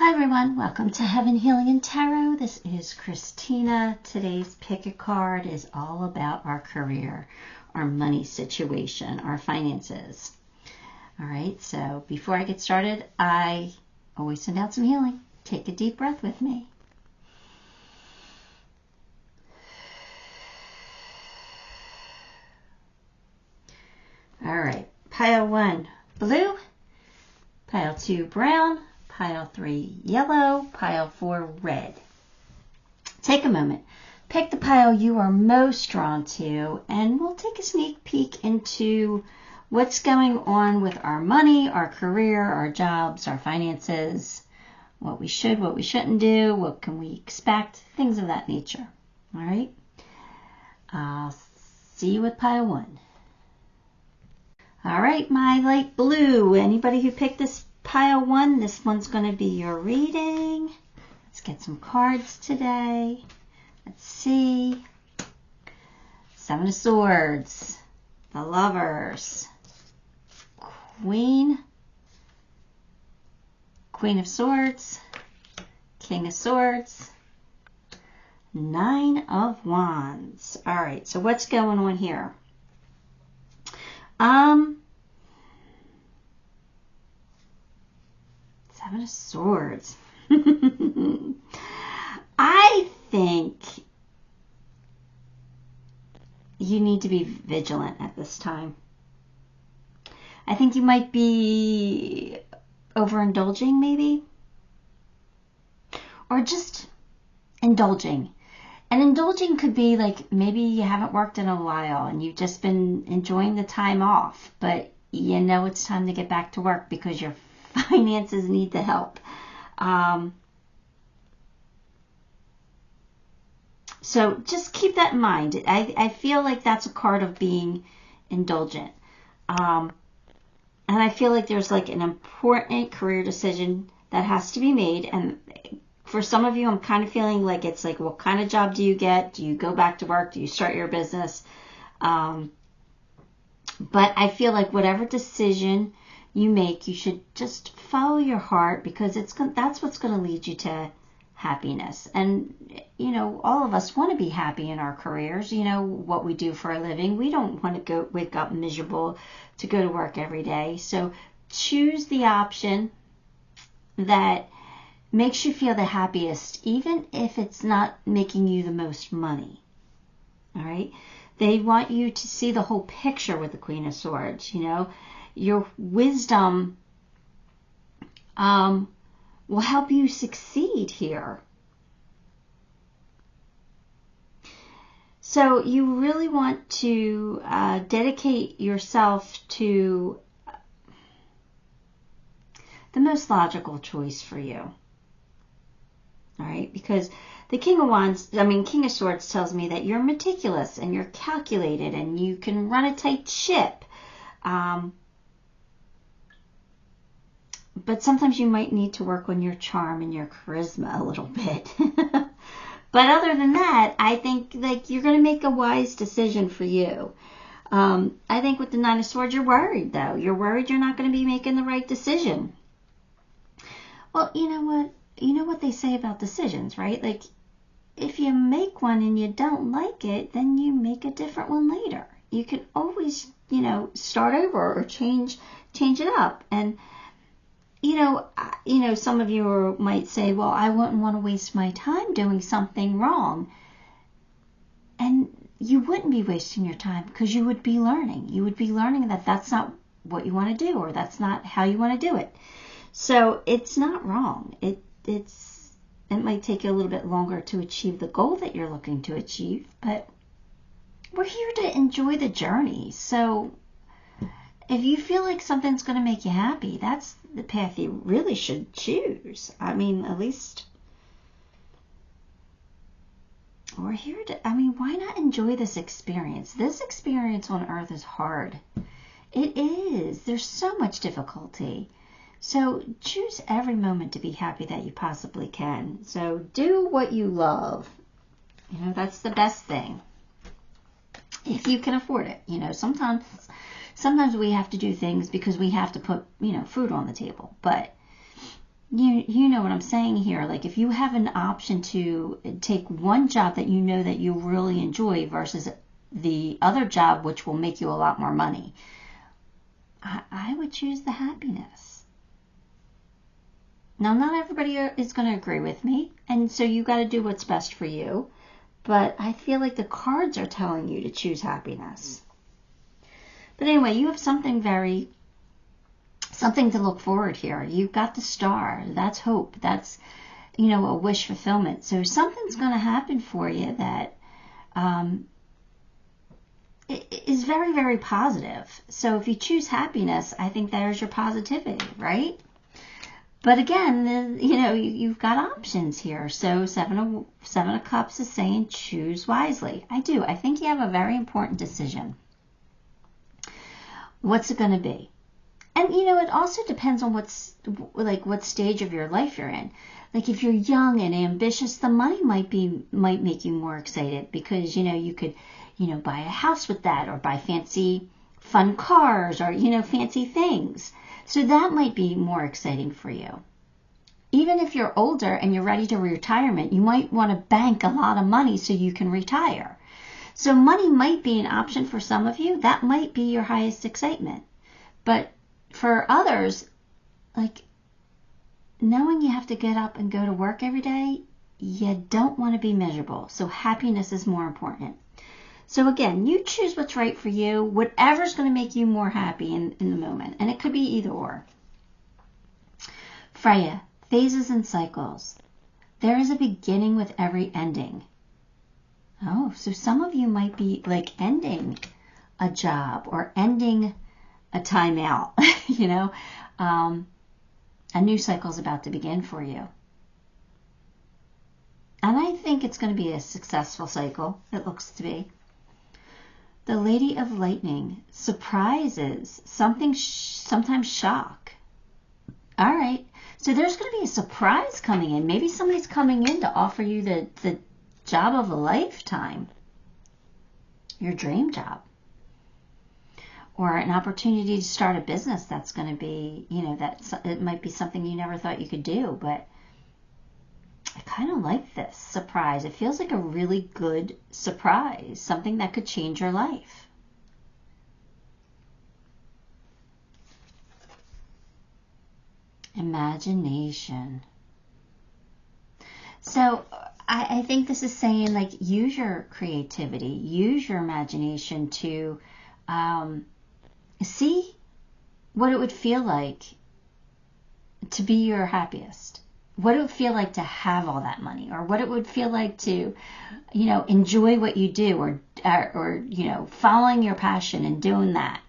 Hi everyone, welcome to Heaven Healing and Tarot. This is Christina. Today's pick a card is all about our career, our money situation, our finances. All right, so before I get started, I always send out some healing. Take a deep breath with me. All right, pile 1, blue, pile 2, brown, pile 3, yellow, pile 4, red. Take a moment, pick the pile you are most drawn to, and we'll take a sneak peek into what's going on with our money, our career, our jobs, our finances, what we should, what we shouldn't do, what can we expect, things of that nature. All right? I'll see you with pile 1. All right, my light blue. Anybody who picked this pile 1, this one's going to be your reading. Let's get some cards today. Let's see. 7 of Swords, the Lovers, Queen of Swords, King of Swords, 9 of Wands. All right, so what's going on here? Seven of Swords. I think you need to be vigilant at this time. I think you might be overindulging maybe, or just indulging. And indulging could be like maybe you haven't worked in a while and you've just been enjoying the time off, but you know it's time to get back to work because your finances need the help. So just keep that in mind. I feel like that's a card of being indulgent. And I feel like there's like an important career decision that has to be made. And for some of you, I'm kind of feeling like it's like, what kind of job do you get? Do you go back to work? Do you start your business? But I feel like whatever decision you make, you should just follow your heart, because that's what's going to lead you to happiness. And, you know, all of us want to be happy in our careers, you know, what we do for a living. We don't want to wake up miserable to go to work every day. So choose the option that makes you feel the happiest, even if it's not making you the most money. All right? They want you to see the whole picture with the Queen of Swords, you know. Your wisdom will help you succeed here. So you really want to dedicate yourself to the most logical choice for you. All right, because the King of Swords tells me that you're meticulous and you're calculated and you can run a tight ship. But sometimes you might need to work on your charm and your charisma a little bit. But other than that, I think like you're going to make a wise decision for you. I think with the 9 of Swords, you're worried though. You're worried you're not going to be making the right decision. Well, you know what? You know what they say about decisions, right? Like, if you make one and you don't like it, then you make a different one later. You can always, you know, start over or change it up. And, you know, some of you might say, well, I wouldn't want to waste my time doing something wrong. And you wouldn't be wasting your time because you would be learning. You would be learning that that's not what you want to do, or that's not how you want to do it. So it's not wrong. It might take you a little bit longer to achieve the goal that you're looking to achieve, but we're here to enjoy the journey. So if you feel like something's going to make you happy, that's the path you really should choose. I mean, at least we're here to, why not enjoy this experience? This experience on earth is hard. It is. There's so much difficulty. So choose every moment to be happy that you possibly can. So do what you love. You know, that's the best thing. If you can afford it. You know, sometimes we have to do things because we have to put, you know, food on the table. But you know what I'm saying here. Like if you have an option to take one job that you know that you really enjoy versus the other job, which will make you a lot more money, I would choose the happiness. Now, not everybody is going to agree with me, and so you got to do what's best for you. But I feel like the cards are telling you to choose happiness. But anyway, you have something to look forward here. You've got the star. That's hope. That's, a wish fulfillment. So something's going to happen for you that is very, very positive. So if you choose happiness, I think there's your positivity, right? But again, you've got options here. So Seven of Cups is saying choose wisely. I do. I think you have a very important decision. What's it going to be? And, it also depends on what stage of your life you're in. Like if you're young and ambitious, the money might make you more excited because, you could, buy a house with that or buy fancy fun cars or, fancy things. So that might be more exciting for you. Even if you're older and you're ready to retirement, you might want to bank a lot of money so you can retire. So money might be an option for some of you. That might be your highest excitement. But for others, like knowing you have to get up and go to work every day, you don't want to be miserable. So happiness is more important. So again, you choose what's right for you, whatever's going to make you more happy in the moment. And it could be either or. Freya, phases and cycles. There is a beginning with every ending. Oh, so some of you might be like ending a job or ending a timeout, a new cycle is about to begin for you. And I think it's going to be a successful cycle. It looks to be. The Lady of Lightning, surprises, sometimes shock. All right, so there's going to be a surprise coming in. Maybe somebody's coming in to offer you the job of a lifetime, your dream job, or an opportunity to start a business that's going to be, it might be something you never thought you could do, but I kind of like this surprise. It feels like a really good surprise, something that could change your life. Imagination. So I think this is saying like use your creativity, use your imagination to see what it would feel like to be your happiest. What it would feel like to have all that money, or what it would feel like to, enjoy what you do, or following your passion and doing that.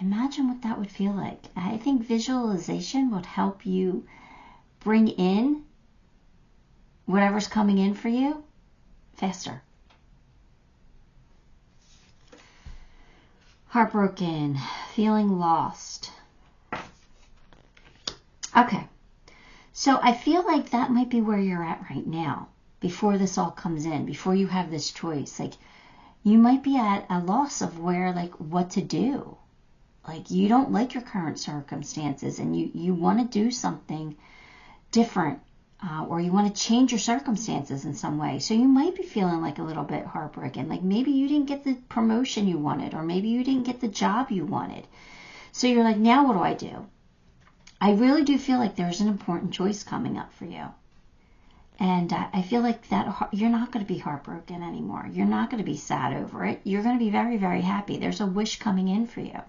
Imagine what that would feel like. I think visualization would help you bring in whatever's coming in for you faster. Heartbroken, feeling lost. Okay. So I feel like that might be where you're at right now, before this all comes in, before you have this choice. Like, you might be at a loss of what to do. Like, you don't like your current circumstances, and you want to do something different, or you want to change your circumstances in some way. So you might be feeling like a little bit heartbroken. Like, maybe you didn't get the promotion you wanted, or maybe you didn't get the job you wanted. So you're like, now what do I do? I really do feel like there's an important choice coming up for you. And I feel like that you're not going to be heartbroken anymore. You're not going to be sad over it. You're going to be very, very happy. There's a wish coming in for you.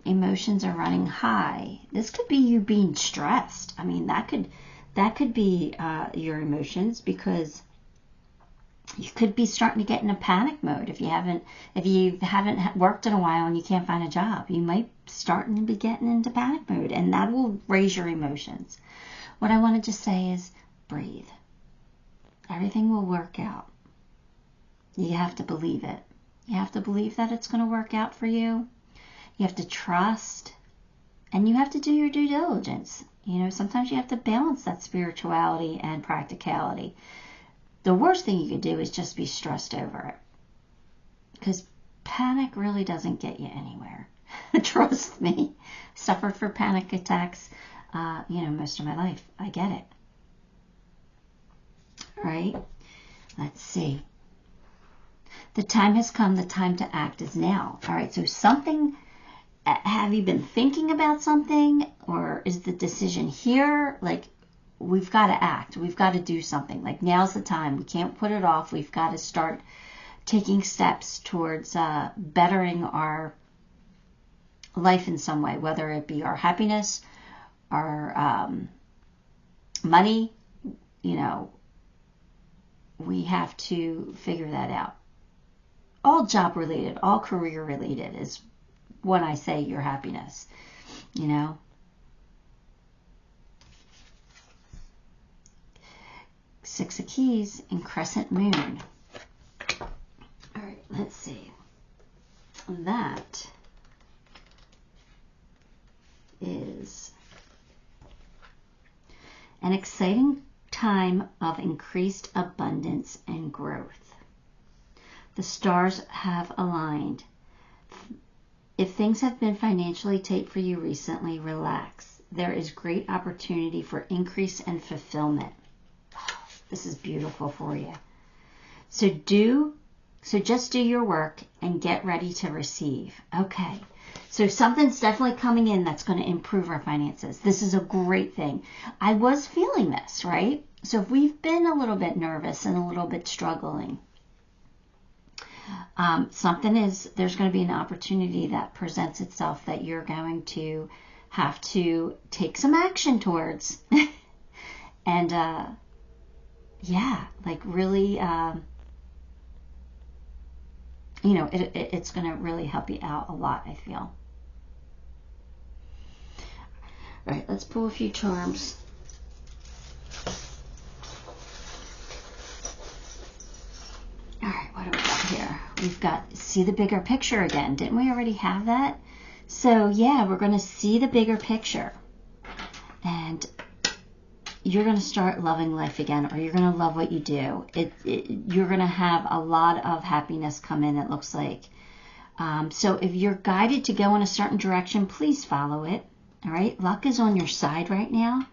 Emotions are running high. This could be you being stressed. I mean, that could be your emotions, because you could be starting to get in a panic mode if you haven't worked in a while and you can't find a job. You might starting to be getting into panic mode, and that will raise your emotions. What I want to just say is breathe. Everything will work out. You have to believe it. You have to believe that it's going to work out for you. You have to trust, and you have to do your due diligence. Sometimes you have to balance that spirituality and practicality. The worst thing you could do is just be stressed over it, because panic really doesn't get you anywhere. Trust me. Suffered for panic attacks, most of my life. I get it. All right. Let's see. The time has come. The time to act is now. All right. So something, have you been thinking about something, or is the decision here? Like, we've got to act. We've got to do something. Like, now's the time. We can't put it off. We've got to start taking steps towards bettering our life in some way, whether it be our happiness, our money. We have to figure that out. All job related, all career related is when I say your happiness, Six of Keys and Crescent Moon. All right, let's see. That is an exciting time of increased abundance and growth. The stars have aligned. If things have been financially tight for you recently, relax. There is great opportunity for increase and fulfillment. This is beautiful for you. So just do your work and get ready to receive. Okay. So something's definitely coming in that's going to improve our finances. This is a great thing. I was feeling this, right? So if we've been a little bit nervous and a little bit struggling, there's going to be an opportunity that presents itself that you're going to have to take some action towards. And, really, it's going to really help you out a lot, I feel. All right, let's pull a few charms. All right, what do we got here? We've got see the bigger picture again. Didn't we already have that? So, yeah, we're going to see the bigger picture. And you're going to start loving life again, or you're going to love what you do. You're going to have a lot of happiness come in, it looks like. So if you're guided to go in a certain direction, please follow it. All right, luck is on your side right now.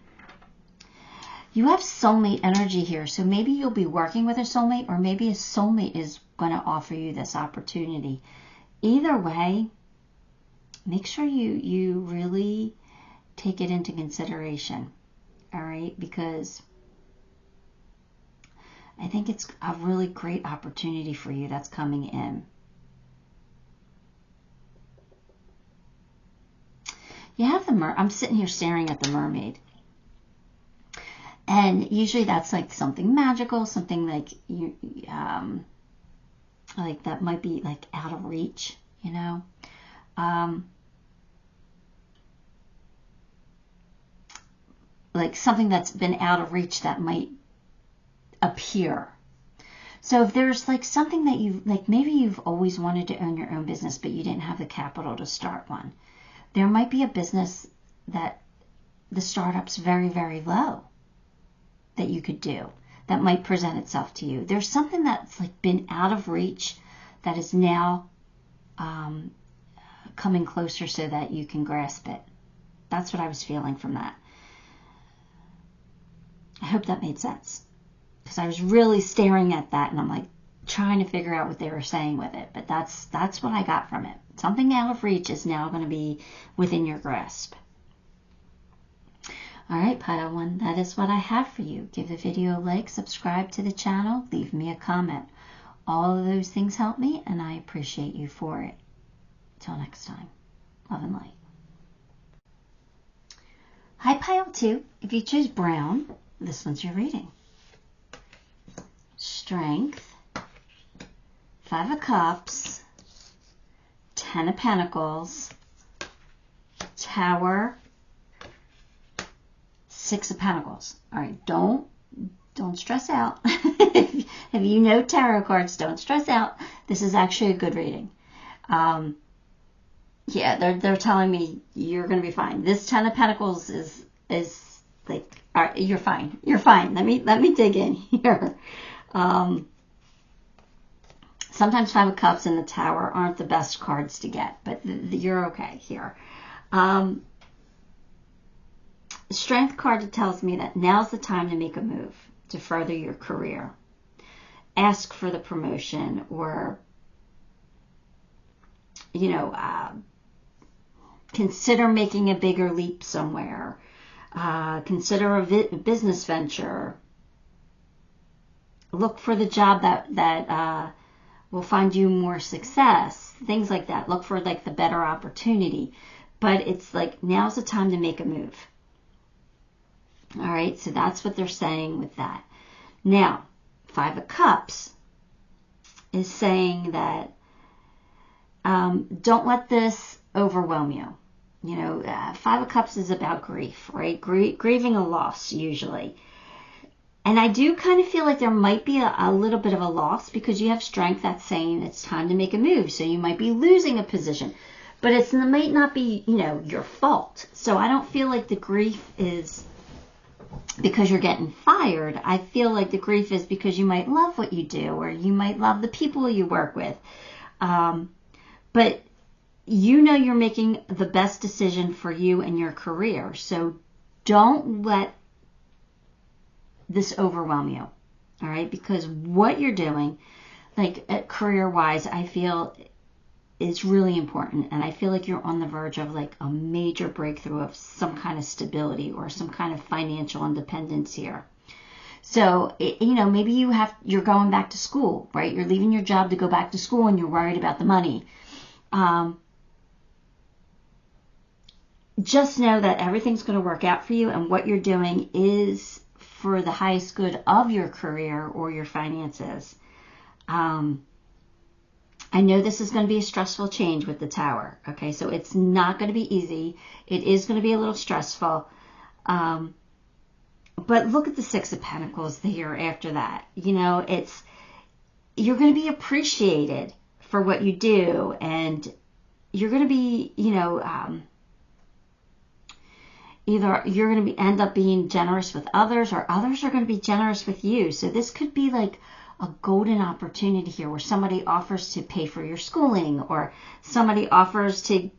You have soulmate energy here, so maybe you'll be working with a soulmate, or maybe a soulmate is going to offer you this opportunity. Either way, make sure you really take it into consideration. All right, because I think it's a really great opportunity for you that's coming in. You have I'm sitting here staring at the mermaid. And usually that's like something magical, something like like that might be like out of reach, like something that's been out of reach that might appear. So if there's like something that maybe you've always wanted to own your own business, but you didn't have the capital to start one. There might be a business that the startup's very, very low that you could do that might present itself to you. There's something that's like been out of reach that is now coming closer so that you can grasp it. That's what I was feeling from that. I hope that made sense, because I was really staring at that and I'm like trying to figure out what they were saying with it. But that's what I got from it. Something out of reach is now going to be within your grasp. All right, Pile 1, that is what I have for you. Give the video a like, subscribe to the channel, leave me a comment. All of those things help me, and I appreciate you for it. Till next time, love and light. Hi, Pile 2. If you choose brown, this one's your reading. Strength, 5 of Cups, 10 of Pentacles, Tower, 6 of Pentacles. All right, don't stress out. If you know tarot cards, don't stress out. This is actually a good reading. Yeah, they're telling me you're going to be fine. This 10 of Pentacles is like, all right, you're fine. You're fine. Let me dig in here. Sometimes Five of Cups and the Tower aren't the best cards to get, but you're okay here. Strength card tells me that now's the time to make a move to further your career. Ask for the promotion, or, consider making a bigger leap somewhere. Consider a business venture. Look for the job that will find you more success. Things like that. Look for like the better opportunity. But it's like now's the time to make a move. All right, so that's what they're saying with that. Now, Five of Cups is saying that don't let this overwhelm you. Five of Cups is about grief, right? Grieving a loss, usually. And I do kind of feel like there might be a little bit of a loss, because you have Strength that's saying it's time to make a move. So you might be losing a position. But it might not be, your fault. So I don't feel like the grief is because you're getting fired. I feel like the grief is because you might love what you do, or you might love the people you work with. But you're making the best decision for you and your career. So don't let this overwhelm you. All right? Because what you're doing, like career-wise, I feel is really important. And I feel like you're on the verge of like a major breakthrough of some kind of stability or some kind of financial independence here. So, maybe you're going back to school, right? You're leaving your job to go back to school and you're worried about the money. Just know that everything's going to work out for you, and what you're doing is for the highest good of your career or your finances. I know this is going to be a stressful change with the Tower. Okay, so it's not going to be easy. It is going to be a little stressful. But look at the Six of Pentacles the year after that. You're going to be appreciated for what you do, and you're going to be, either you're going to end up being generous with others, or others are going to be generous with you. So this could be like a golden opportunity here, where somebody offers to pay for your schooling, or somebody offers to,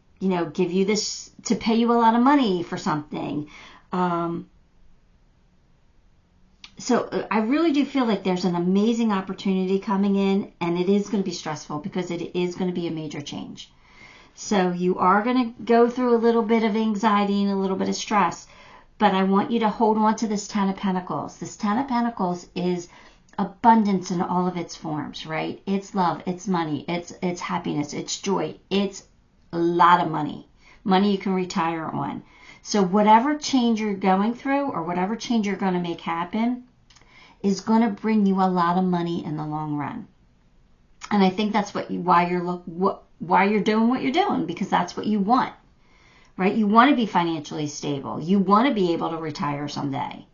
give you this, to pay you a lot of money for something. So I really do feel like there's an amazing opportunity coming in, and it is going to be stressful because it is going to be a major change. So you are going to go through a little bit of anxiety and a little bit of stress, but I want you to hold on to this Ten of Pentacles. This Ten of Pentacles is abundance in all of its forms, right? It's love, it's money, it's happiness, it's joy, it's a lot of money you can retire on. So whatever change you're going through, or whatever change you're going to make happen, is going to bring you a lot of money in the long run. And I think that's why you're doing what you're doing, because that's what you want, right? You want to be financially stable. You want to be able to retire someday.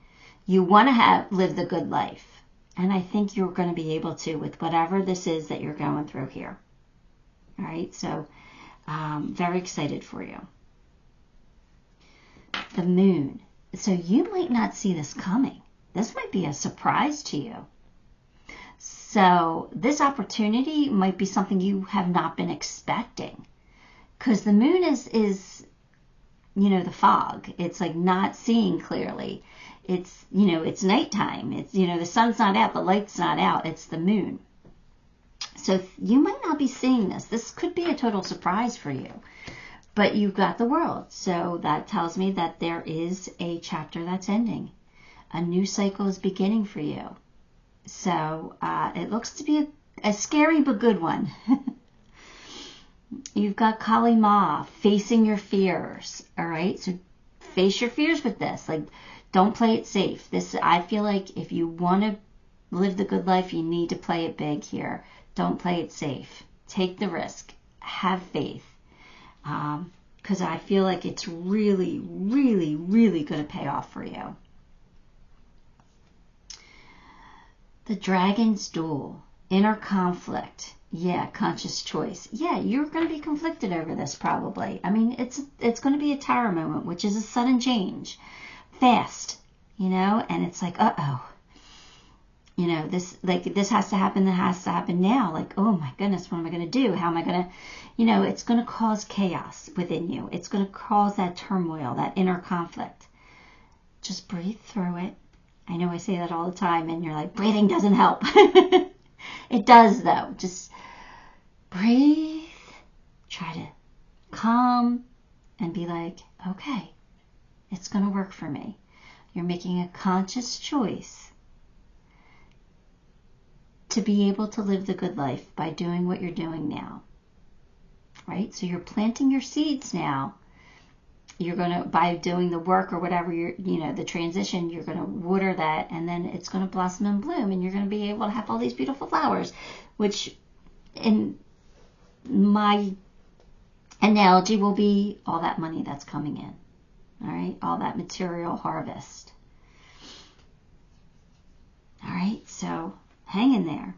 You want to live the good life. And I think you're going to be able to with whatever this is that you're going through here. All right, so very excited for you. The Moon. So you might not see this coming. This might be a surprise to you. So this opportunity might be something you have not been expecting, because the Moon is the fog. It's like not seeing clearly. It's, it's nighttime. It's, the sun's not out, the light's not out. It's the Moon. So you might not be seeing this. This could be a total surprise for you. But you've got the World. So that tells me that there is a chapter that's ending. A new cycle is beginning for you. So it looks to be a scary but good one. You've got Kali Ma, facing your fears. All right? So face your fears with this. Like, don't play it safe. I feel like if you want to live the good life, you need to play it big here. Don't play it safe. Take the risk. Have faith. Because I feel like it's really, really, really going to pay off for you. The Dragon's Duel. Inner conflict. Yeah, conscious choice. Yeah, you're going to be conflicted over this probably. I mean, it's going to be a tower moment, which is a sudden change. Fast, and it's like, uh-oh. you know, this has to happen, that has to happen now. Like, oh my goodness, what am I going to do? How am I going to, you know, it's going to cause chaos within you. It's going to cause that turmoil, that inner conflict. Just breathe through it. I know I say that all the time, and you're like, breathing doesn't help. It does, though. Just breathe. Try to calm and be like, okay, it's going to work for me. You're making a conscious choice to be able to live the good life by doing what you're doing now. Right? So you're planting your seeds now. You're going to, by doing the work or whatever, you know, the transition, you're going to water that, and then it's going to blossom and bloom, and you're going to be able to have all these beautiful flowers, which in my analogy will be all that money that's coming in. All right? All that material harvest. All right? So hang in there.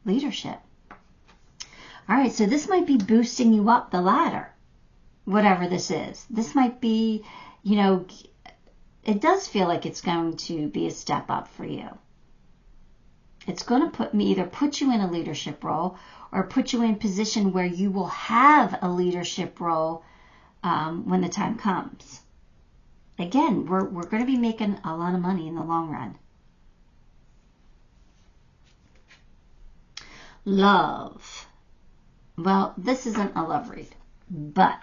Leadership. All right, so this might be boosting you up the ladder. Whatever this is. This might be, you know, it does feel like it's going to be a step up for you. It's going to either put you in a leadership role or put you in a position where you will have a leadership role when the time comes. Again, we're going to be making a lot of money in the long run. Love. Well, this isn't a love read, but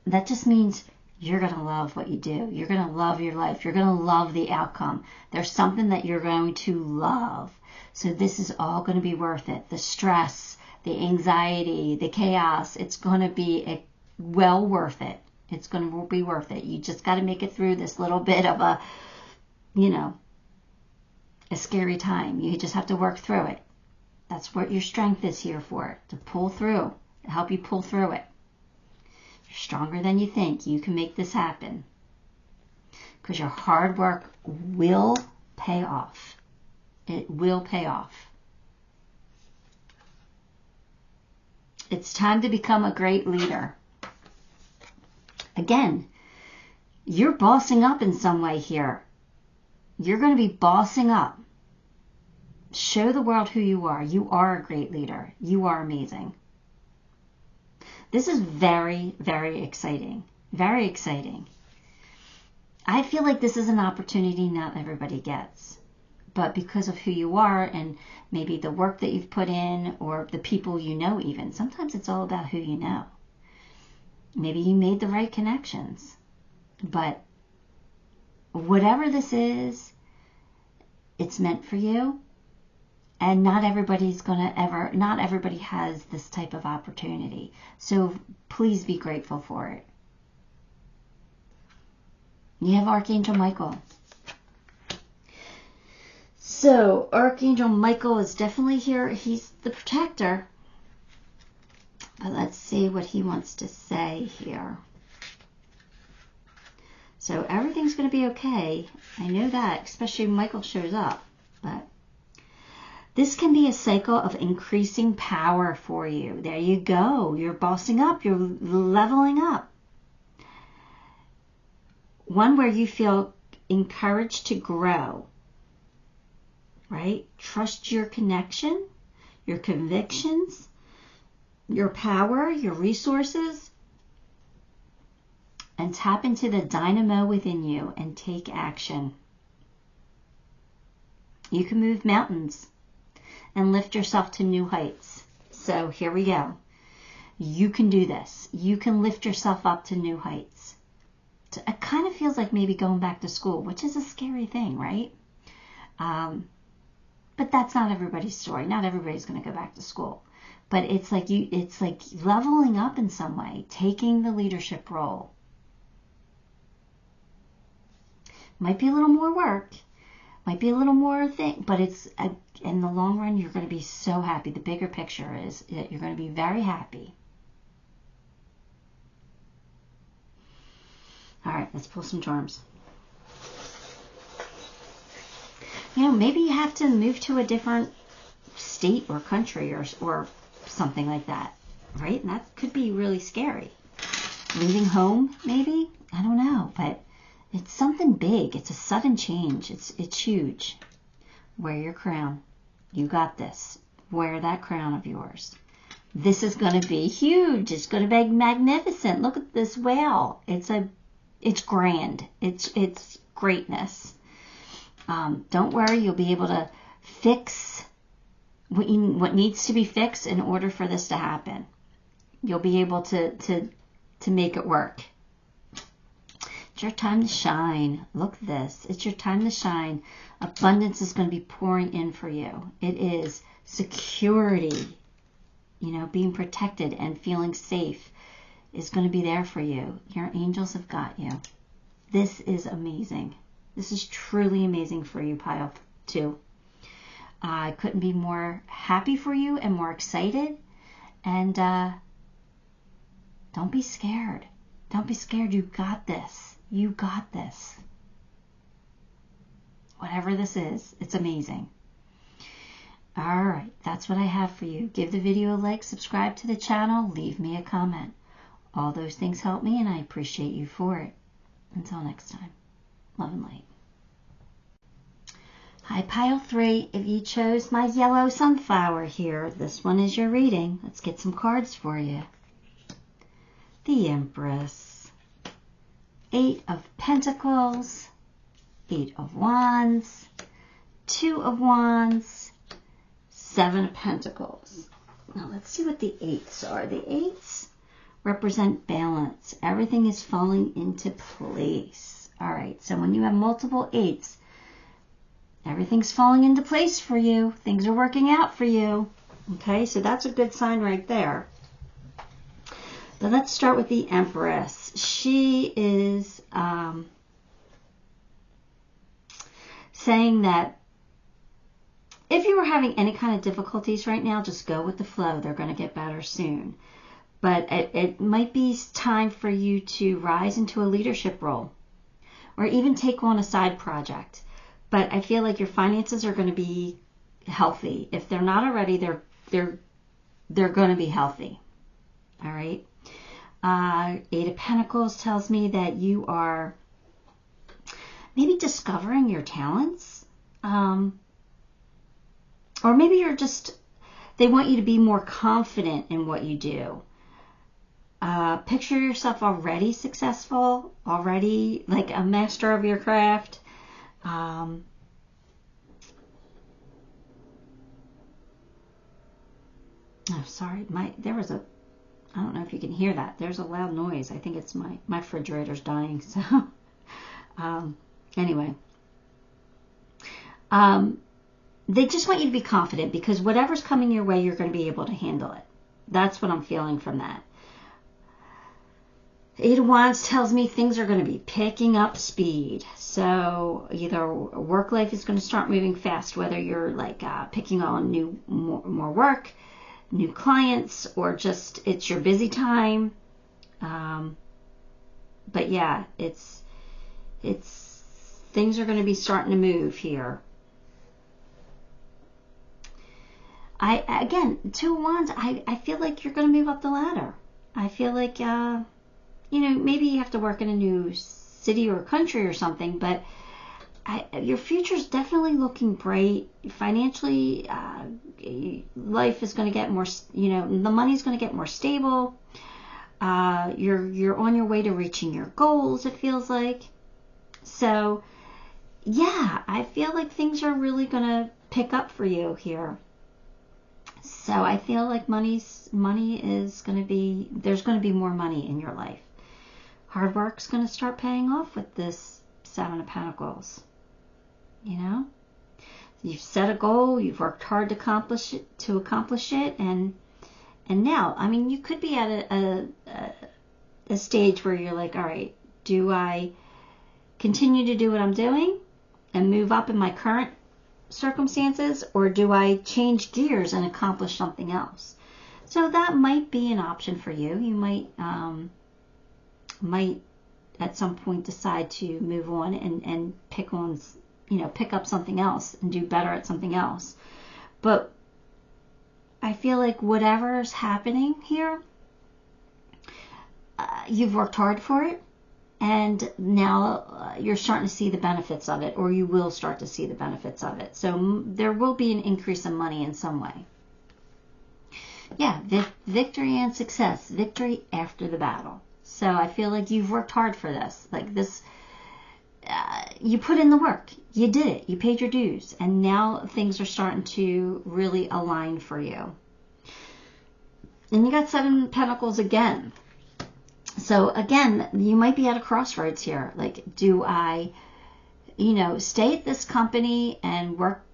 that just means you're going to love what you do. You're going to love your life. You're going to love the outcome. There's something that you're going to love. So this is all going to be worth it. The stress, the anxiety, the chaos, it's going to be well worth it. It's going to be worth it. You just got to make it through this little bit of a, you know, a scary time. You just have to work through it. That's what your strength is here for, to pull through, to help you pull through it. You're stronger than you think. You can make this happen. Because your hard work will pay off. It will pay off. It's time to become a great leader. Again, you're bossing up in some way here. You're going to be bossing up. Show the world who you are. You are a great leader. You are amazing. This is very, very exciting. Very exciting. I feel like this is an opportunity not everybody gets. But because of who you are and maybe the work that you've put in or the people you know even, sometimes it's all about who you know. Maybe you made the right connections. But whatever this is, it's meant for you. And not everybody has this type of opportunity. So please be grateful for it. You have Archangel Michael. So Archangel Michael is definitely here. He's the protector. But let's see what he wants to say here. So everything's going to be okay. I know that, especially when Michael shows up. But this can be a cycle of increasing power for you. There you go. You're bossing up. You're leveling up. One where you feel encouraged to grow. Right? Trust your connection, your convictions, your power, your resources. And tap into the dynamo within you and take action. You can move mountains and lift yourself to new heights. So here we go. You can do this. You can lift yourself up to new heights. It kind of feels like maybe going back to school, which is a scary thing, right? But that's not everybody's story. Not everybody's going to go back to school. But it's like leveling up in some way, taking the leadership role. Might be a little more work. Might be a little more thing, but it's in the long run, you're going to be so happy. The bigger picture is that you're going to be very happy. All right, let's pull some charms. You know, maybe you have to move to a different state or country or something like that, right? And that could be really scary. Leaving home, maybe? I don't know, but it's something big. It's a sudden change. It's huge. Wear your crown. You got this. Wear that crown of yours. This is going to be huge. It's going to be magnificent. Look at this whale. It's grand. It's greatness. Don't worry. You'll be able to fix what needs to be fixed in order for this to happen. You'll be able to make it work. It's your time to shine. Look at this. It's your time to shine. Abundance is going to be pouring in for you. It is security. You know, being protected and feeling safe is going to be there for you. Your angels have got you. This is amazing. This is truly amazing for you, Pile 2. I couldn't be more happy for you and more excited. And don't be scared. Don't be scared. You got this. You got this. Whatever this is, it's amazing. All right, that's what I have for you. Give the video a like, subscribe to the channel, leave me a comment. All those things help me, and I appreciate you for it. Until next time, love and light. Hi, Pile 3. If you chose my yellow sunflower here, this one is your reading. Let's get some cards for you. The Empress. 8 of Pentacles. 8 of Wands. 2 of Wands. 7 of Pentacles. Now let's see what the 8s are. The 8s represent balance. Everything is falling into place. All right, so when you have multiple 8s, everything's falling into place for you. Things are working out for you. Okay, so that's a good sign right there. But let's start with the Empress. She is saying that if you were having any kind of difficulties right now, just go with the flow. They're going to get better soon. But it might be time for you to rise into a leadership role or even take on a side project. But I feel like your finances are going to be healthy. If they're not already, they're going to be healthy. All right. 8 of Pentacles tells me that you are maybe discovering your talents. Or maybe you're just, they want you to be more confident in what you do. Picture yourself already successful, already like a master of your craft. Oh, sorry, there was a, I don't know if you can hear that. There's a loud noise. I think it's my refrigerator's dying. So, anyway. They just want you to be confident because whatever's coming your way, you're going to be able to handle it. That's what I'm feeling from that. 8 of Wands tells me things are going to be picking up speed. So either work life is going to start moving fast, whether you're like picking on more work, new clients, or just it's your busy time. But yeah, it's things are going to be starting to move here. Again, 2 of Wands, I feel like you're going to move up the ladder. I feel like, maybe you have to work in a new city or country or something, but your future's definitely looking bright. Financially, life is going to get more, the money's going to get more stable. You're on your way to reaching your goals, it feels like. So, yeah, I feel like things are really going to pick up for you here. So I feel like money is going to be, there's going to be more money in your life. Hard work's going to start paying off with this 7 of Pentacles. You've set a goal, you've worked hard to accomplish it, and now, I mean, you could be at a stage where you're like, all right, do I continue to do what I'm doing and move up in my current circumstances, or do I change gears and accomplish something else? So that might be an option for you. You might at some point decide to move on and pick up something else and do better at something else. But I feel like whatever's happening here, you've worked hard for it. And now you're starting to see the benefits of it, or you will start to see the benefits of it. So there will be an increase in money in some way. Yeah, victory and success. Victory after the battle. So I feel like you've worked hard for this. Like this, you put in the work. You did it. You paid your dues. And now things are starting to really align for you. And you got 7 Pentacles again. So again, you might be at a crossroads here. Like, do I, stay at this company and work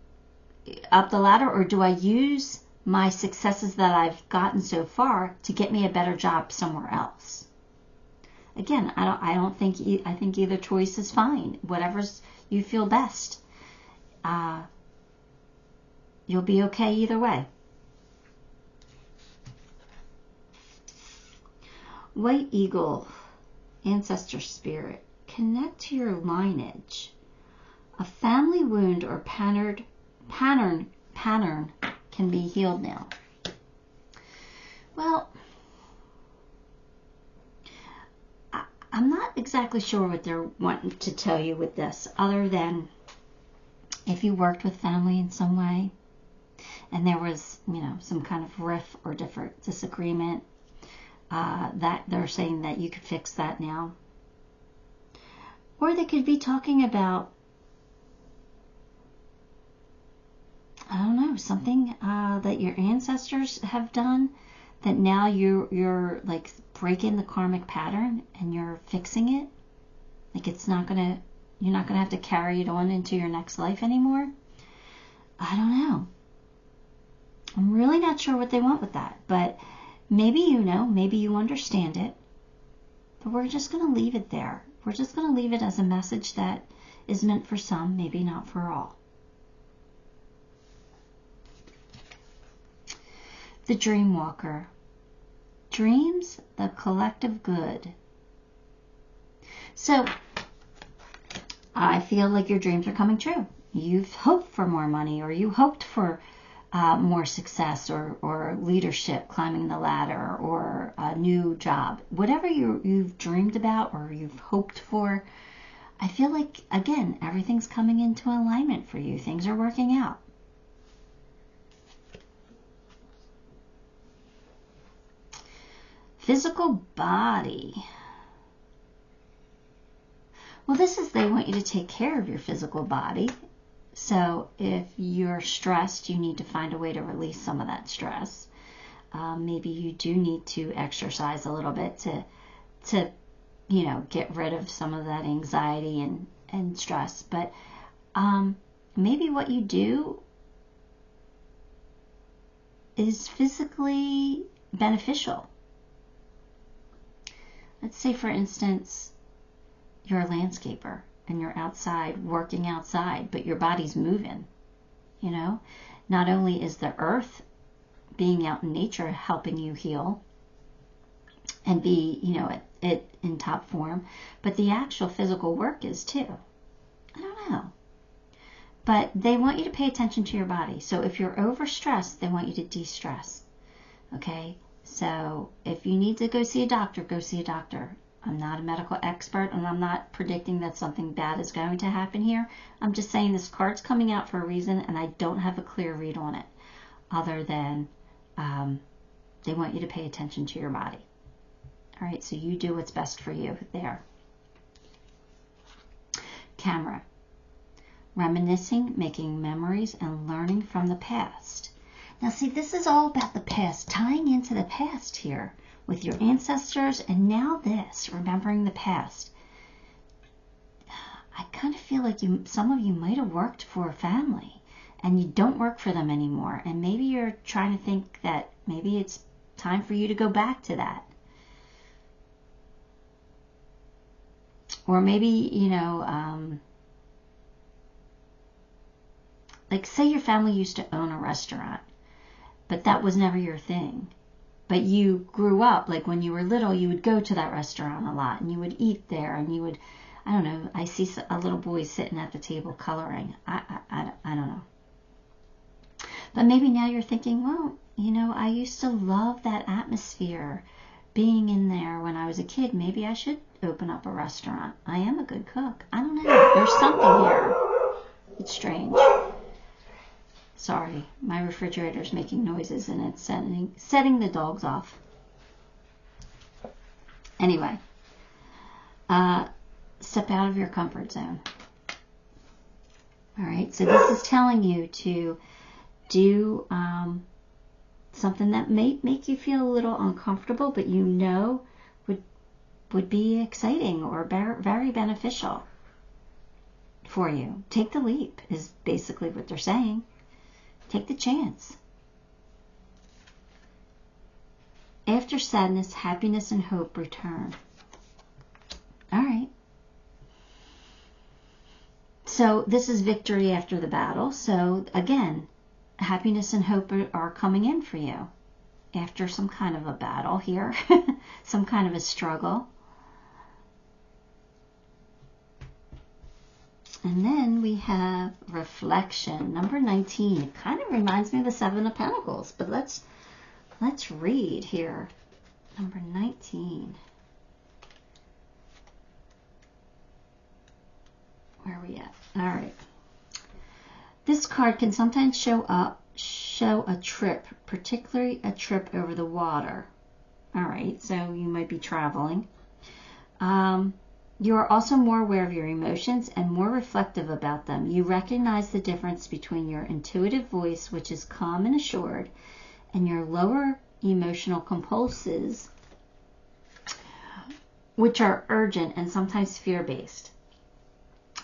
up the ladder, or do I use my successes that I've gotten so far to get me a better job somewhere else? Again, I think either choice is fine. Whatever's you feel best. You'll be okay either way. White Eagle, Ancestor Spirit, connect to your lineage. A family wound or pattern can be healed now. Well, I'm not exactly sure what they're wanting to tell you with this, other than if you worked with family in some way and there was, some kind of rift or different disagreement, that they're saying that you could fix that now. Or they could be talking about, I don't know, something that your ancestors have done that now you're like breaking the karmic pattern and you're fixing it. Like you're not gonna have to carry it on into your next life anymore. I don't know. I'm really not sure what they want with that, but maybe maybe you understand it, but we're just going to leave it there. We're just going to leave it as a message that is meant for some, maybe not for all. The Dream Walker. Dreams, the collective good. So, I feel like your dreams are coming true. You've hoped for more money, or you hoped for more success or leadership, climbing the ladder, or a new job. Whatever you've dreamed about or you've hoped for, I feel like, again, everything's coming into alignment for you. Things are working out. Physical body. Well, this is they want you to take care of your physical body. So if you're stressed, you need to find a way to release some of that stress. Maybe you do need to exercise a little bit to get rid of some of that anxiety and stress. But maybe what you do is physically beneficial. Let's say, for instance, you're a landscaper and you're outside, working outside, but your body's moving, Not only is the earth, being out in nature, helping you heal and be, it in top form, but the actual physical work is too. I don't know. But they want you to pay attention to your body. So if you're overstressed, they want you to de-stress. Okay? So if you need to go see a doctor, go see a doctor. I'm not a medical expert, and I'm not predicting that something bad is going to happen here. I'm just saying this card's coming out for a reason, and I don't have a clear read on it, other than they want you to pay attention to your body. All right, so you do what's best for you there. Camera. Reminiscing, making memories, and learning from the past. Now, see, this is all about the past, tying into the past here with your ancestors, and now this, remembering the past. I kind of feel like some of you might have worked for a family, and you don't work for them anymore, and maybe you're trying to think that maybe it's time for you to go back to that. Or maybe, like say your family used to own a restaurant, but that was never your thing. But you grew up, like when you were little, you would go to that restaurant a lot, and you would eat there, and you would, I don't know, I see a little boy sitting at the table coloring. I don't know. But maybe now you're thinking, well, I used to love that atmosphere. being in there when I was a kid, maybe I should open up a restaurant. I am a good cook. I don't know. There's something here. It's strange. Sorry, my refrigerator's making noises and it's setting the dogs off. Anyway, step out of your comfort zone. All right, so this is telling you to do something that may make you feel a little uncomfortable, but you know would be exciting or very beneficial for you. Take the leap is basically what they're saying. Take the chance. After sadness, happiness and hope return. All right. So this is victory after the battle. So again, happiness and hope are coming in for you after some kind of a battle here, some kind of a struggle. And then we have reflection, number 19. It kind of reminds me of the Seven of Pentacles, but let's read here. Number 19. Where are we at? All right. This card can sometimes show a trip, particularly a trip over the water. All right, so you might be traveling. You are also more aware of your emotions and more reflective about them. You recognize the difference between your intuitive voice, which is calm and assured, and your lower emotional compulses, which are urgent and sometimes fear-based.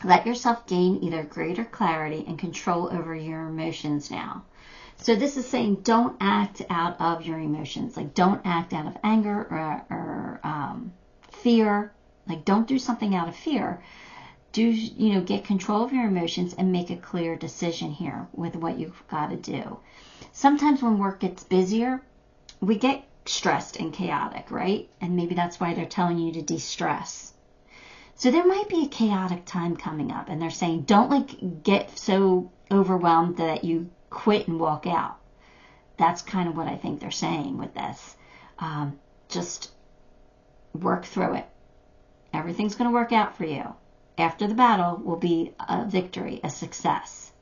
Let yourself gain either greater clarity and control over your emotions now. So this is saying don't act out of your emotions. Like don't act out of anger or fear. Like don't do something out of fear. Get control of your emotions and make a clear decision here with what you've got to do. Sometimes when work gets busier, we get stressed and chaotic, right? And maybe that's why they're telling you to de-stress. So there might be a chaotic time coming up, and they're saying don't get so overwhelmed that you quit and walk out. That's kind of what I think they're saying with this. Just work through it. Everything's going to work out for you. After the battle will be a victory, a success.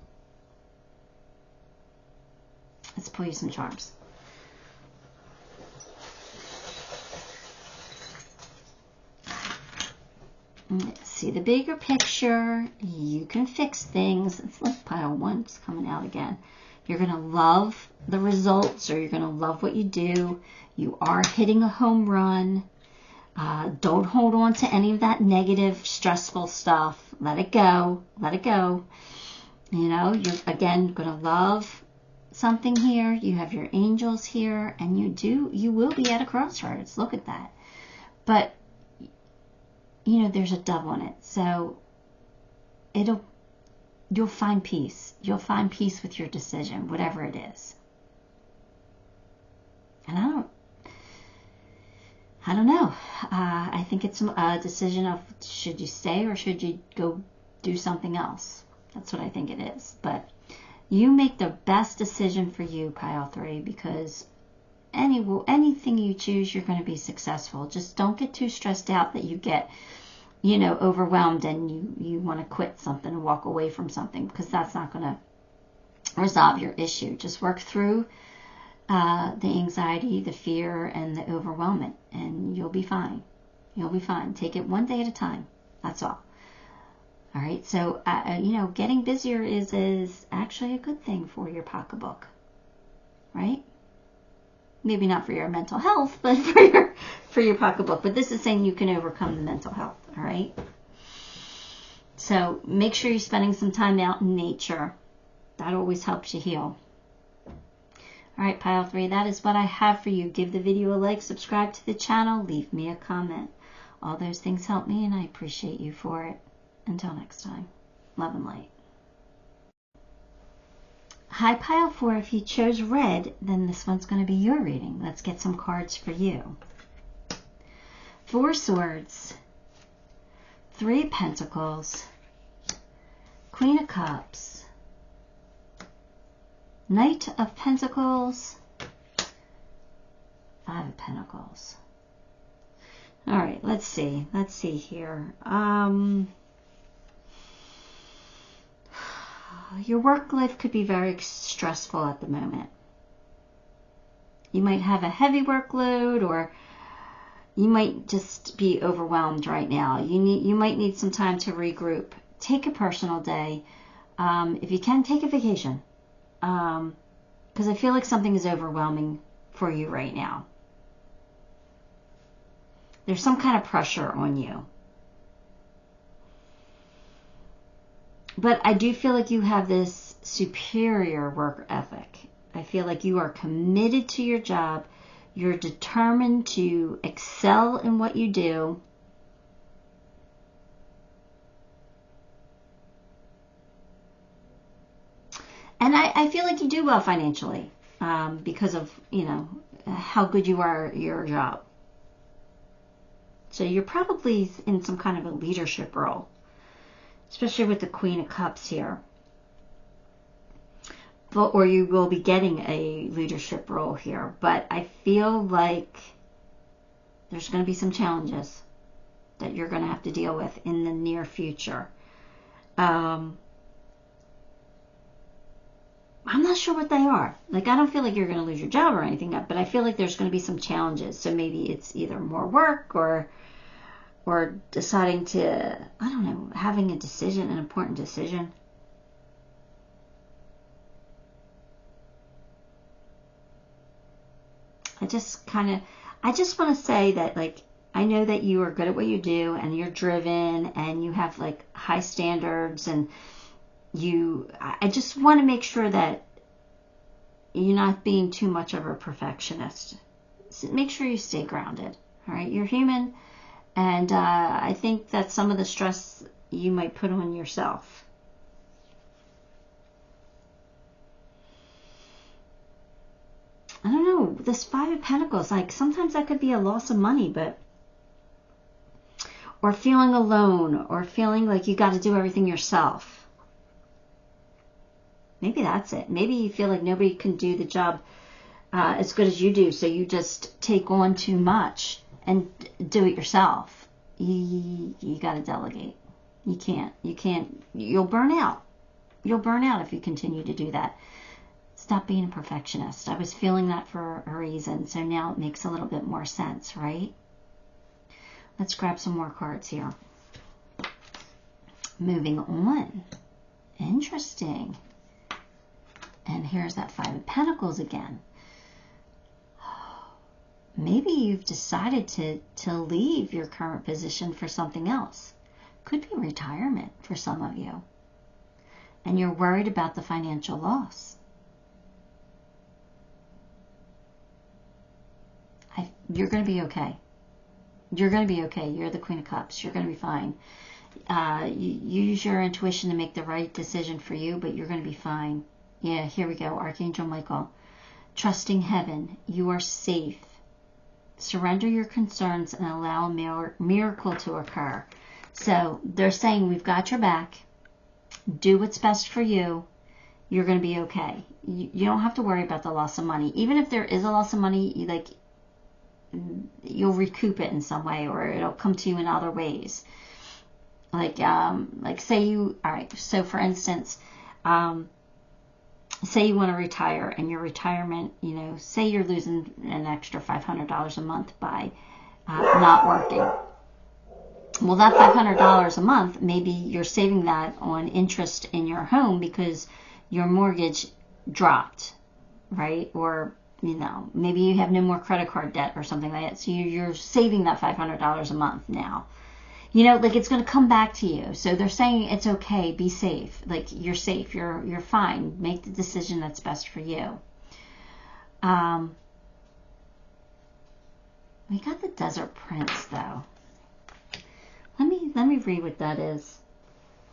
Let's pull you some charms. See the bigger picture. You can fix things. It's like pile 1's coming out again. You're going to love the results, or you're going to love what you do. You are hitting a home run. Don't hold on to any of that negative, stressful stuff. Let it go. Let it go. You're, again, going to love something here. You have your angels here, and you will be at a crossroads. Look at that. But there's a dove on it. So you'll find peace. You'll find peace with your decision, whatever it is. And I don't know. I think it's a decision of should you stay or should you go do something else. That's what I think it is. But you make the best decision for you, pile 3, because anything you choose, you're going to be successful. Just don't get too stressed out that you get, overwhelmed and you want to quit something and walk away from something, because that's not going to resolve your issue. Just work through the anxiety, the fear, and the overwhelmment, and you'll be fine. You'll be fine. Take it one day at a time. That's all. All right. So, getting busier is actually a good thing for your pocketbook, right? Maybe not for your mental health, but for your pocketbook. But this is saying you can overcome the mental health. All right. So make sure you're spending some time out in nature. That always helps you heal. All right, pile 3, that is what I have for you. Give the video a like, subscribe to the channel, leave me a comment. All those things help me, and I appreciate you for it. Until next time, love and light. Hi, pile 4. If you chose red, then this one's going to be your reading. Let's get some cards for you. 4 Swords, 3 Pentacles, Queen of Cups, Knight of Pentacles, 5 of Pentacles. All right, let's see. Let's see here. Your work life could be very stressful at the moment. You might have a heavy workload, or you might just be overwhelmed right now. You might need some time to regroup. Take a personal day. If you can, take a vacation. Because I feel like something is overwhelming for you right now. There's some kind of pressure on you. But I do feel like you have this superior work ethic. I feel like you are committed to your job. You're determined to excel in what you do. And I feel like you do well financially because of, how good you are at your job. So you're probably in some kind of a leadership role, especially with the Queen of Cups here. Or you will be getting a leadership role here. But I feel like there's going to be some challenges that you're going to have to deal with in the near future. I'm not sure what they are. Like, I don't feel like you're going to lose your job or anything, but I feel like there's going to be some challenges. So maybe it's either more work or deciding to, I don't know, having a decision, an important decision. I just want to say that, like, I know that you are good at what you do and you're driven and you have like high standards, and I just want to make sure that you're not being too much of a perfectionist. So make sure you stay grounded. All right. You're human. And I think that some of the stress you might put on yourself. I don't know, this Five of Pentacles, like sometimes that could be a loss of money, or feeling alone, or feeling like you got to do everything yourself. Maybe that's it. Maybe you feel like nobody can do the job as good as you do, so you just take on too much and do it yourself. You got to delegate. You can't. You'll burn out. You'll burn out if you continue to do that. Stop being a perfectionist. I was feeling that for a reason, so now it makes a little bit more sense, right? Let's grab some more cards here. Moving on. Interesting. And here's that Five of Pentacles again. Maybe you've decided to leave your current position for something else. Could be retirement for some of you. And you're worried about the financial loss. You're going to be okay. You're going to be okay. You're the Queen of Cups. You're going to be fine. You use your intuition to make the right decision for you, but you're going to be fine. Yeah, here we go. Archangel Michael. Trusting heaven. You are safe. Surrender your concerns and allow a miracle to occur. So they're saying, we've got your back. Do what's best for you. You're going to be okay. You don't have to worry about the loss of money. Even if there is a loss of money, you'll recoup it in some way, or it'll come to you in other ways. Say you, all right, so for instance, say you want to retire, and your retirement, say you're losing an extra $500 a month by not working. Well, that $500 a month, maybe you're saving that on interest in your home because your mortgage dropped, right? Or, maybe you have no more credit card debt or something like that. So you're saving that $500 a month now. It's going to come back to you. So they're saying it's okay, be safe. Like, you're safe, you're fine. Make the decision that's best for you. We got the Desert Prince, though. Let me read what that is.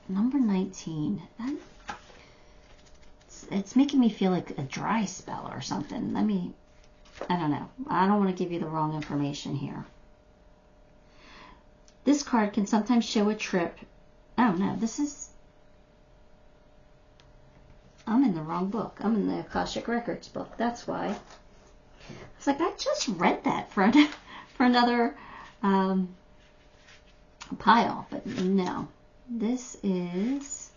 Number 19. It's making me feel like a dry spell or something. I don't know. I don't want to give you the wrong information here. This card can sometimes show a trip. Oh, no, I'm in the wrong book. I'm in the Akashic Records book. That's why. I was like, I just read that for another pile, but no. This is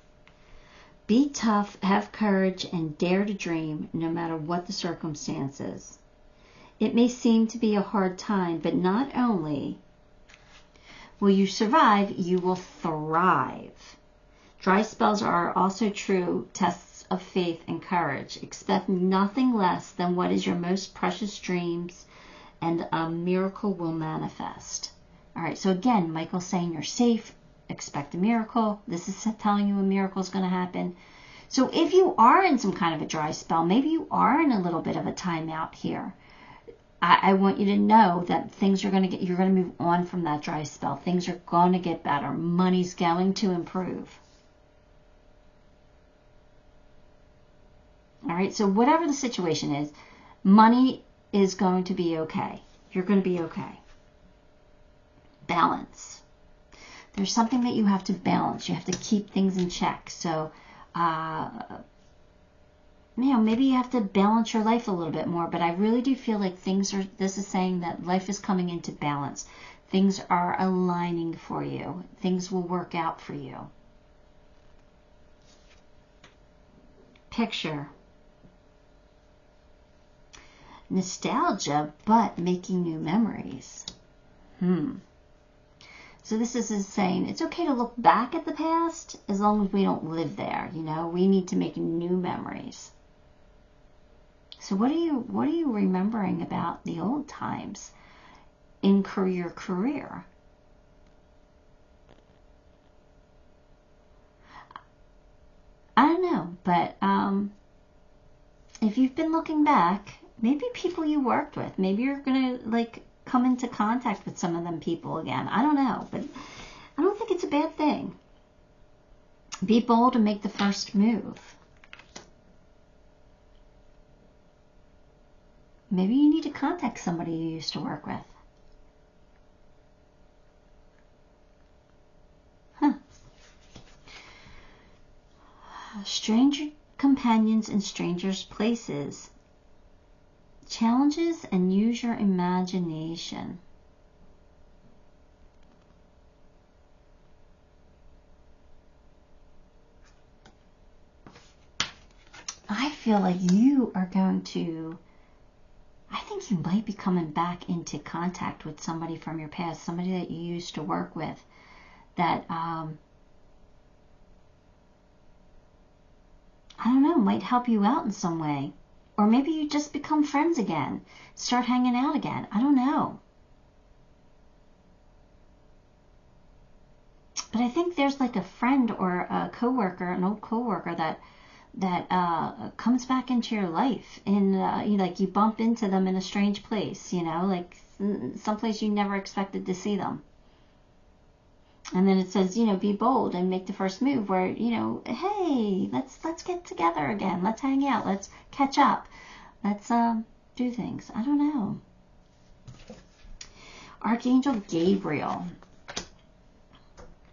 be tough, have courage, and dare to dream no matter what the circumstances. It may seem to be a hard time, but not only will you survive, you will thrive. Dry spells are also true tests of faith and courage. Expect nothing less than what is your most precious dreams, and a miracle will manifest. All right, so again, Michael's saying you're safe. Expect a miracle. This is telling you a miracle is going to happen. So if you are in some kind of a dry spell, maybe you are in a little bit of a timeout here, I want you to know that things are going to you're going to move on from that dry spell. Things are going to get better. Money's going to improve. All right, so whatever the situation is, money is going to be okay. You're going to be okay. Balance. There's something that you have to balance. You have to keep things in check. So, maybe you have to balance your life a little bit more, but I really do feel like this is saying that life is coming into balance. Things are aligning for you. Things will work out for you. Picture. Nostalgia, but making new memories. So this is saying it's okay to look back at the past as long as we don't live there. We need to make new memories. So what are you remembering about the old times in your career? I don't know, but if you've been looking back, maybe people you worked with, maybe you're gonna come into contact with some of them people again. I don't know, but I don't think it's a bad thing. Be bold and make the first move. Maybe you need to contact somebody you used to work with. Stranger companions in strangers' places. Challenges and use your imagination. I feel like you are going to, I think you might be coming back into contact with somebody from your past, somebody that you used to work with that, I don't know, might help you out in some way. Or maybe you just become friends again, start hanging out again. I don't know. But I think there's like a friend or a coworker, an old coworker that comes back into your life, and you bump into them in a strange place, like someplace you never expected to see them. And then it says, be bold and make the first move where, hey, let's get together again. Let's hang out. Let's catch up. Let's do things. I don't know. Archangel Gabriel.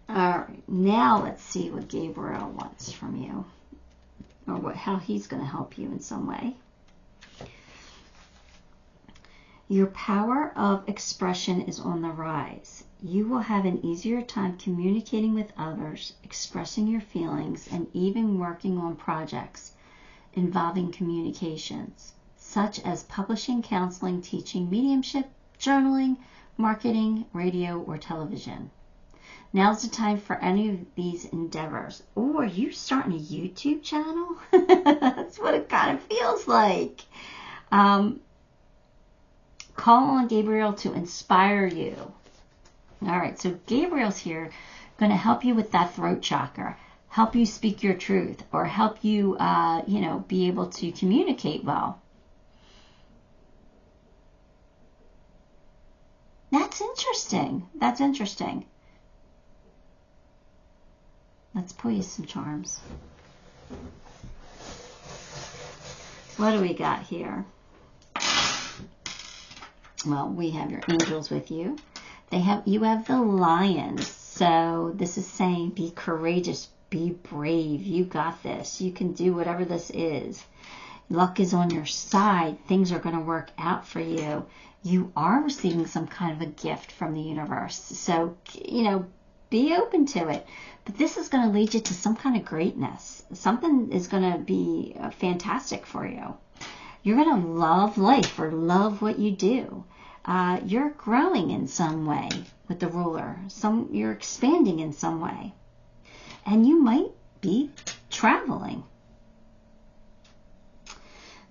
All right, now let's see what Gabriel wants from you, or how he's going to help you in some way. Your power of expression is on the rise. You will have an easier time communicating with others, expressing your feelings, and even working on projects involving communications, such as publishing, counseling, teaching, mediumship, journaling, marketing, radio, or television. Now's the time for any of these endeavors. Oh, are you starting a YouTube channel? That's what it kind of feels like. Call on Gabriel to inspire you. All right, so Gabriel's here, going to help you with that throat chakra, help you speak your truth, or help you, be able to communicate well. That's interesting. That's interesting. Let's pull you some charms. What do we got here? Well, we have your angels with you. You have the lions. So this is saying be courageous, be brave. You got this. You can do whatever this is. Luck is on your side. Things are going to work out for you. You are receiving some kind of a gift from the universe. So, be open to it. But this is going to lead you to some kind of greatness. Something is going to be fantastic for you. You're going to love life or love what you do. You're growing in some way with the ruler. You're expanding in some way. And you might be traveling.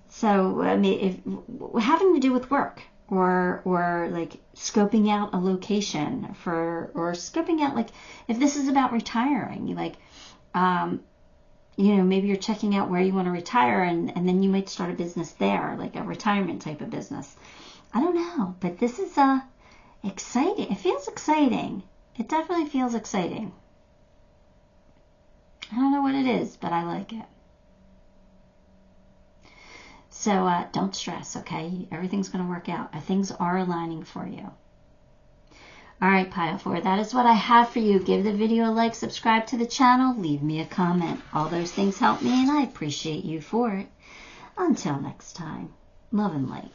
So, having to do with work or like scoping out a location or scoping out, like, if this is about retiring, like, maybe you're checking out where you want to retire and then you might start a business there, like a retirement type of business. I don't know, but this is exciting. It feels exciting. It definitely feels exciting. I don't know what it is, but I like it. So don't stress, okay? Everything's going to work out. Things are aligning for you. All right, Pile 4, that is what I have for you. Give the video a like, subscribe to the channel, leave me a comment. All those things help me, and I appreciate you for it. Until next time, love and light.